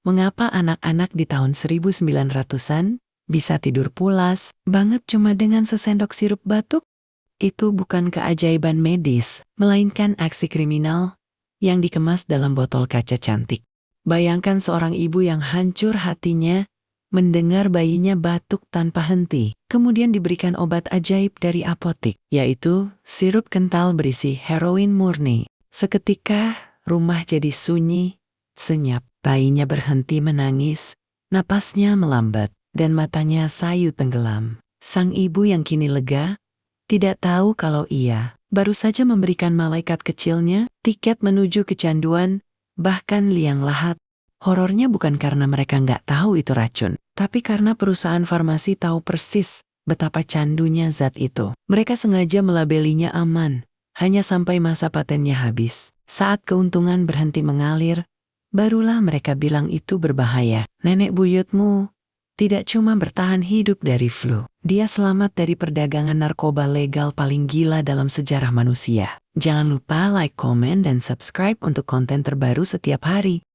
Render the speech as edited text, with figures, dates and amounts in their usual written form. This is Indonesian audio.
Mengapa anak-anak di tahun 1900-an bisa tidur pulas banget cuma dengan sesendok sirup batuk? Itu bukan keajaiban medis, melainkan aksi kriminal yang dikemas dalam botol kaca cantik. Bayangkan seorang ibu yang hancur hatinya mendengar bayinya batuk tanpa henti, kemudian diberikan obat ajaib dari apotik, yaitu sirup kental berisi heroin murni. Seketika rumah jadi sunyi, senyap. Bayinya berhenti menangis, napasnya melambat, dan matanya sayu tenggelam. Sang ibu yang kini lega, tidak tahu kalau ia baru saja memberikan malaikat kecilnya tiket menuju kecanduan, bahkan liang lahat. Horornya bukan karena mereka nggak tahu itu racun, tapi karena perusahaan farmasi tahu persis betapa candunya zat itu. Mereka sengaja melabelinya aman, hanya sampai masa patennya habis. Saat keuntungan berhenti mengalir, barulah mereka bilang itu berbahaya. Nenek buyutmu tidak cuma bertahan hidup dari flu, dia selamat dari perdagangan narkoba legal paling gila dalam sejarah manusia. Jangan lupa like, komen, dan subscribe untuk konten terbaru setiap hari.